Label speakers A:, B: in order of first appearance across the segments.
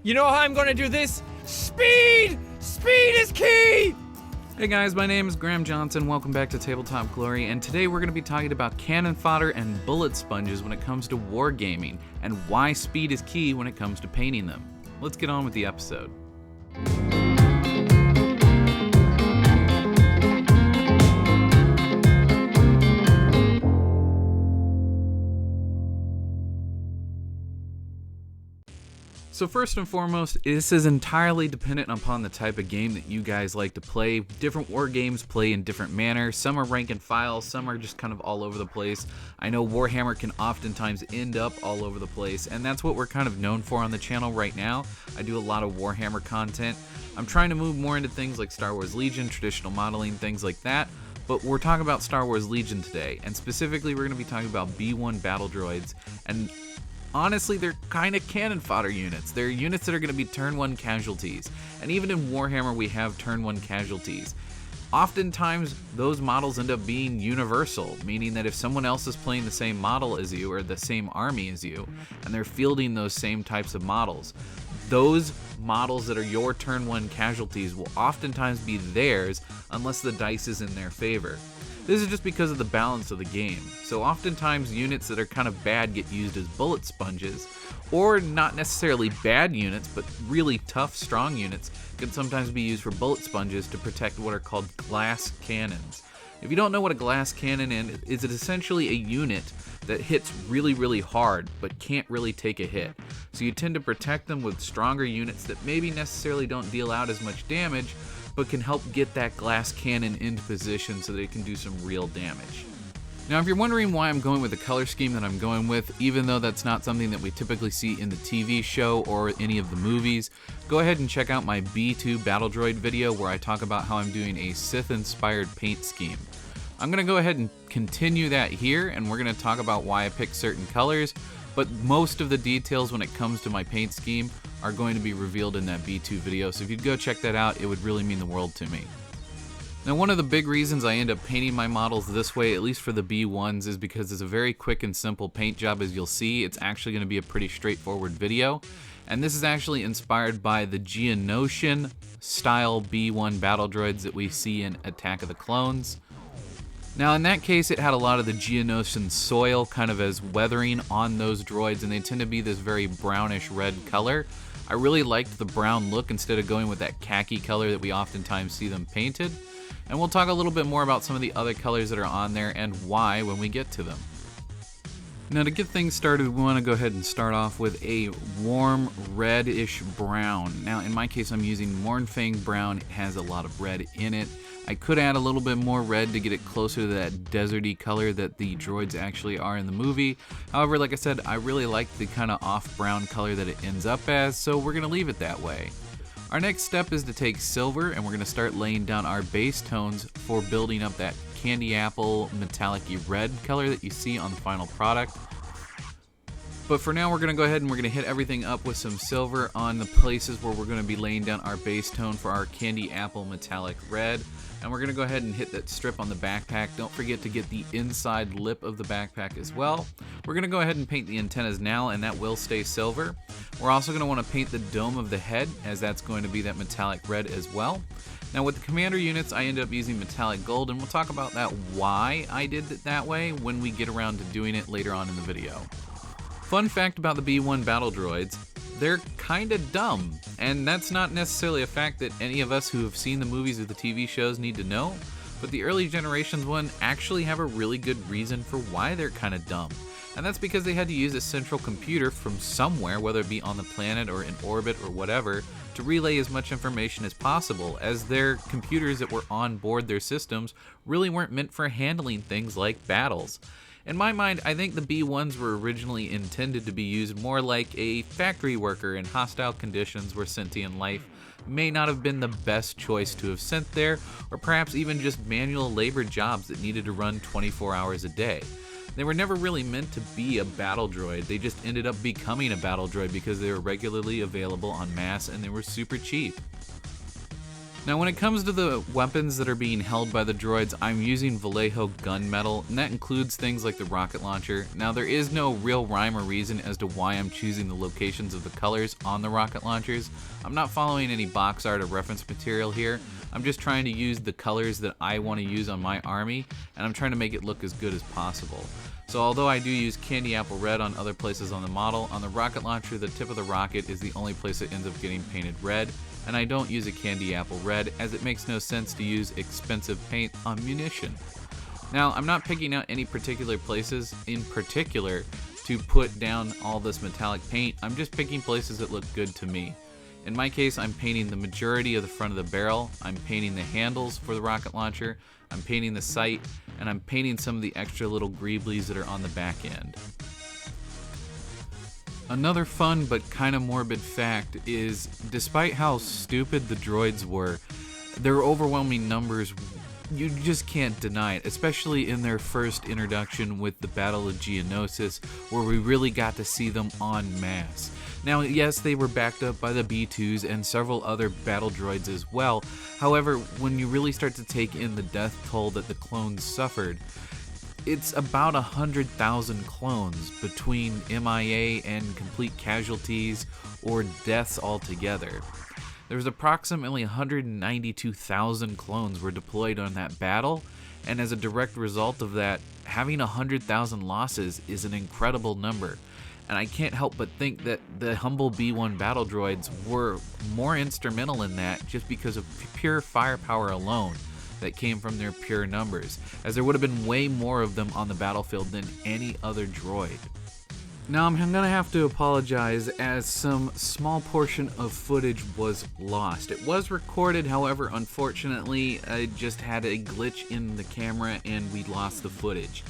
A: You know how I'm gonna do this? Speed! Speed is key!
B: Hey guys, my name is Graham Johnson. Welcome back to Tabletop Glory, and today we're going to be talking about cannon fodder and bullet sponges when it comes to wargaming, and why speed is key when it comes to painting them. Let's get on with the episode. So first and foremost, this is entirely dependent upon the type of game that you guys like to play. Different war games play in different manner. Some are rank and file, some are just kind of all over the place. I know Warhammer can oftentimes end up all over the place, and that's what we're kind of known for on the channel right now. I do a lot of Warhammer content. I'm trying to move more into things like Star Wars Legion, traditional modeling, things like that. But we're talking about Star Wars Legion today, and specifically we're going to be talking about B1 battle droids. And honestly, they're kind of cannon fodder units. They're units that are going to be turn 1 casualties. And even in Warhammer, we have turn 1 casualties. Oftentimes, those models end up being universal, meaning that if someone else is playing the same model as you or the same army as you, and they're fielding those same types of models, those models that are your turn 1 casualties will oftentimes be theirs unless the dice is in their favor. This is just because of the balance of the game. So oftentimes units that are kind of bad get used as bullet sponges, or not necessarily bad units, but really tough, strong units can sometimes be used for bullet sponges to protect what are called glass cannons. If you don't know what a glass cannon is, it's essentially a unit that hits really, really hard, but can't really take a hit. So you tend to protect them with stronger units that maybe necessarily don't deal out as much damage, but can help get that glass cannon into position so that it can do some real damage. Now, if you're wondering why I'm going with the color scheme that I'm going with, even though that's not something that we typically see in the TV show or any of the movies, go ahead and check out my B2 Battle Droid video where I talk about how I'm doing a Sith-inspired paint scheme. I'm going to go ahead and continue that here, and we're going to talk about why I picked certain colors, but most of the details when it comes to my paint scheme are going to be revealed in that B2 video, so if you'd go check that out, it would really mean the world to me. Now, one of the big reasons I end up painting my models this way, at least for the B1s, is because it's a very quick and simple paint job. As you'll see, it's actually going to be a pretty straightforward video, and this is actually inspired by the Geonosian style B1 battle droids that we see in Attack of the Clones. Now, in that case, it had a lot of the Geonosian soil kind of as weathering on those droids, and they tend to be this very brownish red color. I really liked the brown look instead of going with that khaki color that we oftentimes see them painted. And we'll talk a little bit more about some of the other colors that are on there and why when we get to them. Now, to get things started, we want to go ahead and start off with a warm reddish brown. Now, in my case, I'm using Mornfang brown. It has a lot of red in it. I could add a little bit more red to get it closer to that deserty color that the droids actually are in the movie. However, like I said, I really like the kind of off brown color that it ends up as, so we're going to leave it that way. Our next step is to take silver, and we're going to start laying down our base tones for building up that candy apple metallic-y red color that you see on the final product. But for now, we're going to go ahead and we're going to hit everything up with some silver on the places where we're going to be laying down our base tone for our candy apple metallic red. And we're going to go ahead and hit that strip on the backpack. Don't forget to get the inside lip of the backpack as well. We're going to go ahead and paint the antennas now, and that will stay silver. We're also going to want to paint the dome of the head, as that's going to be that metallic red as well. Now, with the commander units, I ended up using metallic gold, and we'll talk about that why I did it that way when we get around to doing it later on in the video. Fun fact about the B1 battle droids, they're kinda dumb, and that's not necessarily a fact that any of us who have seen the movies or the TV shows need to know, but the early generations one actually have a really good reason for why they're kinda dumb. And that's because they had to use a central computer from somewhere, whether it be on the planet or in orbit or whatever, to relay as much information as possible, as their computers that were on board their systems really weren't meant for handling things like battles. In my mind, I think the B1s were originally intended to be used more like a factory worker in hostile conditions where sentient life may not have been the best choice to have sent there, or perhaps even just manual labor jobs that needed to run 24 hours a day. They were never really meant to be a battle droid, they just ended up becoming a battle droid because they were regularly available en masse and they were super cheap. Now when it comes to the weapons that are being held by the droids, I'm using Vallejo gunmetal, and that includes things like the rocket launcher. Now there is no real rhyme or reason as to why I'm choosing the locations of the colors on the rocket launchers. I'm not following any box art or reference material here. I'm just trying to use the colors that I want to use on my army, and I'm trying to make it look as good as possible. So although I do use candy apple red on other places on the model, on the rocket launcher the tip of the rocket is the only place that ends up getting painted red, and I don't use a candy apple red as it makes no sense to use expensive paint on munition. Now I'm not picking out any particular places in particular to put down all this metallic paint, I'm just picking places that look good to me. In my case, I'm painting the majority of the front of the barrel, I'm painting the handles for the rocket launcher, I'm painting the sight, and I'm painting some of the extra little greeblies that are on the back end. Another fun but kind of morbid fact is, despite how stupid the droids were, their overwhelming numbers, you just can't deny it, especially in their first introduction with the Battle of Geonosis, where we really got to see them en masse. Now, yes, they were backed up by the B2s and several other battle droids as well. However, when you really start to take in the death toll that the clones suffered, it's about 100,000 clones between MIA and complete casualties or deaths altogether. There was approximately 192,000 clones were deployed on that battle, and as a direct result of that, having 100,000 losses is an incredible number. And I can't help but think that the humble B1 battle droids were more instrumental in that just because of pure firepower alone that came from their pure numbers, as there would have been way more of them on the battlefield than any other droid. Now I'm gonna have to apologize as some small portion of footage was lost. It was recorded, however, unfortunately, I just had a glitch in the camera and we lost the footage.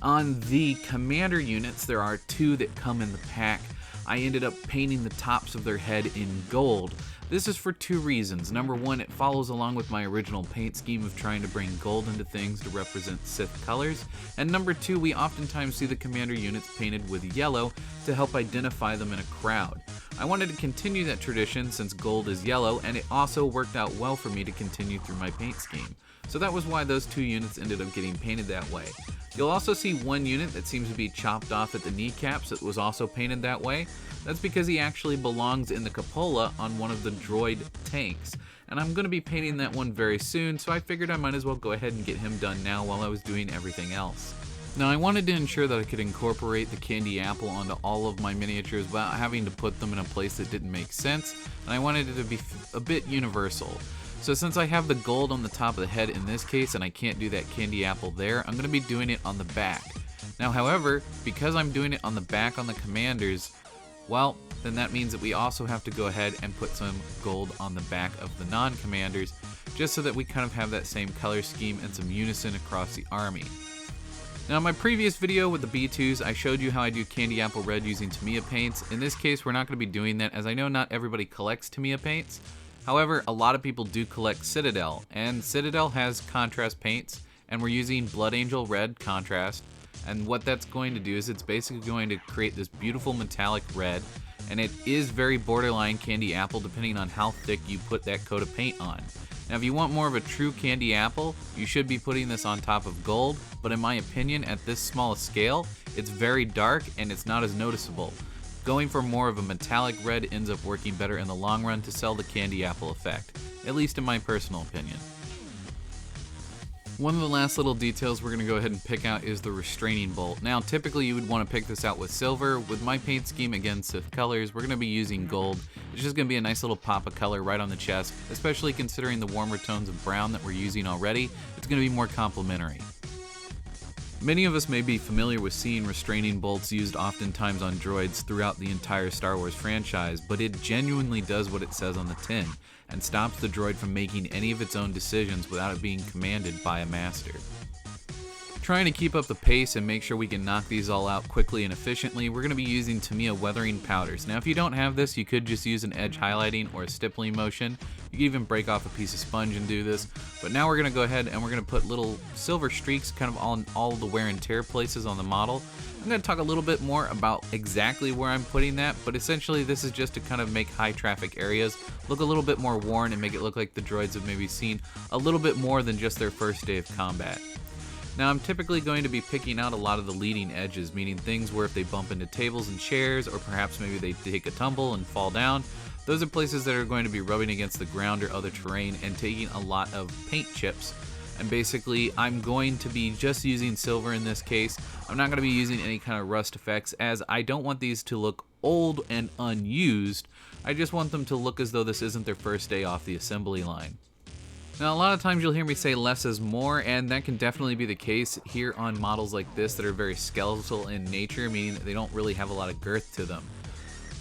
B: On the commander units, there are two that come in the pack. I ended up painting the tops of their head in gold. This is for two reasons. Number one, it follows along with my original paint scheme of trying to bring gold into things to represent Sith colors. And number two, we oftentimes see the commander units painted with yellow to help identify them in a crowd. I wanted to continue that tradition since gold is yellow, and it also worked out well for me to continue through my paint scheme. So that was why those two units ended up getting painted that way. You'll also see one unit that seems to be chopped off at the kneecaps that was also painted that way. That's because he actually belongs in the cupola on one of the droid tanks. And I'm going to be painting that one very soon, so I figured I might as well go ahead and get him done now while I was doing everything else. Now I wanted to ensure that I could incorporate the candy apple onto all of my miniatures without having to put them in a place that didn't make sense, and I wanted it to be a bit universal. So since I have the gold on the top of the head in this case and I can't do that candy apple there, I'm going to be doing it on the back. Now however, because I'm doing it on the back on the commanders, well, then that means that we also have to go ahead and put some gold on the back of the non-commanders, just so that we kind of have that same color scheme and some unison across the army. Now in my previous video with the B2s, I showed you how I do candy apple red using Tamiya paints. In this case, we're not going to be doing that as I know not everybody collects Tamiya paints. However, a lot of people do collect Citadel, and Citadel has contrast paints, and we're using Blood Angel Red contrast. And what that's going to do is it's basically going to create this beautiful metallic red, and it is very borderline candy apple depending on how thick you put that coat of paint on. Now if you want more of a true candy apple, you should be putting this on top of gold, but in my opinion at this small a scale, it's very dark and it's not as noticeable. Going for more of a metallic red ends up working better in the long run to sell the candy apple effect, at least in my personal opinion. One of the last little details we're going to go ahead and pick out is the restraining bolt. Now typically you would want to pick this out with silver. With my paint scheme against Sith colors, we're going to be using gold. It's just going to be a nice little pop of color right on the chest, especially considering the warmer tones of brown that we're using already. It's going to be more complementary. Many of us may be familiar with seeing restraining bolts used oftentimes on droids throughout the entire Star Wars franchise, but it genuinely does what it says on the tin, and stops the droid from making any of its own decisions without it being commanded by a master. Trying to keep up the pace and make sure we can knock these all out quickly and efficiently, we're going to be using Tamiya weathering powders. Now if you don't have this, you could just use an edge highlighting or a stippling motion. You can even break off a piece of sponge and do this. But now we're going to go ahead and we're going to put little silver streaks kind of on all the wear and tear places on the model. I'm going to talk a little bit more about exactly where I'm putting that, but essentially this is just to kind of make high traffic areas look a little bit more worn and make it look like the droids have maybe seen a little bit more than just their first day of combat. Now I'm typically going to be picking out a lot of the leading edges, meaning things where if they bump into tables and chairs, or perhaps maybe they take a tumble and fall down, those are places that are going to be rubbing against the ground or other terrain and taking a lot of paint chips. And basically I'm going to be just using silver in this case. I'm not going to be using any kind of rust effects, as I don't want these to look old and unused. I just want them to look as though this isn't their first day off the assembly line. Now a lot of times you'll hear me say less is more, and that can definitely be the case here on models like this that are very skeletal in nature, meaning that they don't really have a lot of girth to them.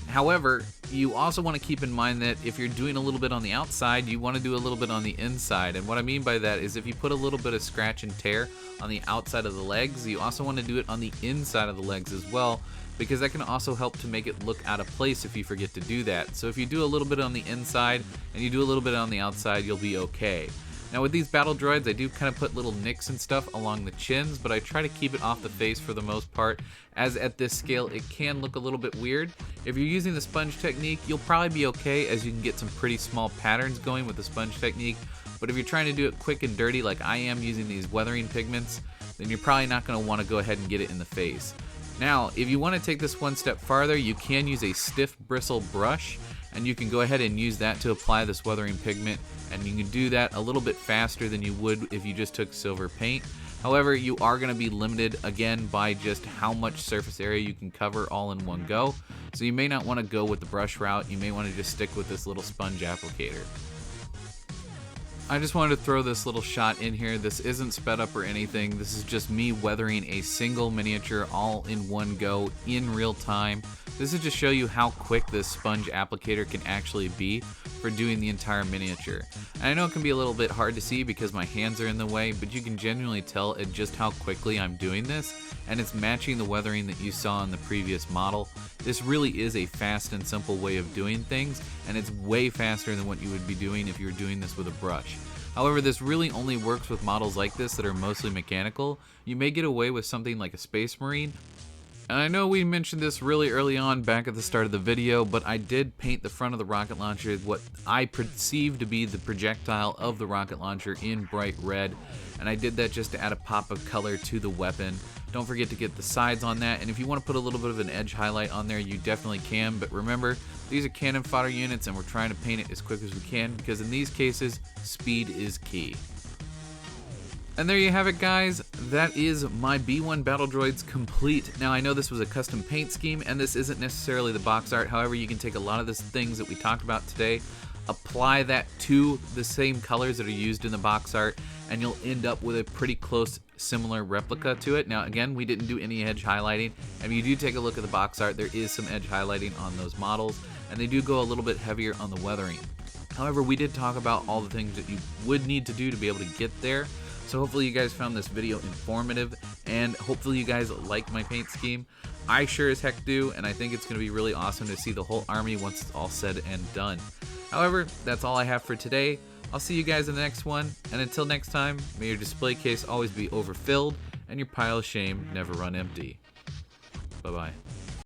B: However, you also want to keep in mind that if you're doing a little bit on the outside, you want to do a little bit on the inside. And what I mean by that is if you put a little bit of scratch and tear on the outside of the legs, you also want to do it on the inside of the legs as well, because that can also help to make it look out of place if you forget to do that. So if you do a little bit on the inside and you do a little bit on the outside, you'll be okay. Now with these battle droids, I do kind of put little nicks and stuff along the chins, but I try to keep it off the face for the most part, as at this scale it can look a little bit weird. If you're using the sponge technique, you'll probably be okay, as you can get some pretty small patterns going with the sponge technique. But if you're trying to do it quick and dirty like I am using these weathering pigments, then you're probably not going to want to go ahead and get it in the face. Now, if you want to take this one step farther, you can use a stiff bristle brush, and you can go ahead and use that to apply this weathering pigment, and you can do that a little bit faster than you would if you just took silver paint. However, you are going to be limited again by just how much surface area you can cover all in one go, so you may not want to go with the brush route. You may want to just stick with this little sponge applicator. I just wanted to throw this little shot in here. This isn't sped up or anything. This is just me weathering a single miniature all in one go in real time. This is to show you how quick this sponge applicator can actually be for doing the entire miniature. And I know it can be a little bit hard to see because my hands are in the way, but you can genuinely tell at just how quickly I'm doing this, and it's matching the weathering that you saw in the previous model. This really is a fast and simple way of doing things, and it's way faster than what you would be doing if you were doing this with a brush. However, this really only works with models like this that are mostly mechanical. You may get away with something like a Space Marine. And I know we mentioned this really early on back at the start of the video, but I did paint the front of the rocket launcher what I perceive to be the projectile of the rocket launcher in bright red, and I did that just to add a pop of color to the weapon. Don't forget to get the sides on that, and if you want to put a little bit of an edge highlight on there, you definitely can, but remember, these are cannon fodder units and we're trying to paint it as quick as we can, because in these cases, speed is key. And there you have it, guys. That is my B1 Battle Droids complete. Now I know this was a custom paint scheme and this isn't necessarily the box art. However, you can take a lot of the things that we talked about today, apply that to the same colors that are used in the box art, and you'll end up with a pretty close similar replica to it. Now again, we didn't do any edge highlighting, and if you do take a look at the box art, there is some edge highlighting on those models, and they do go a little bit heavier on the weathering. However, we did talk about all the things that you would need to do to be able to get there. So hopefully you guys found this video informative, and hopefully you guys like my paint scheme. I sure as heck do, and I think it's going to be really awesome to see the whole army once it's all said and done. However, that's all I have for today. I'll see you guys in the next one, and until next time, may your display case always be overfilled and your pile of shame never run empty. Bye-bye.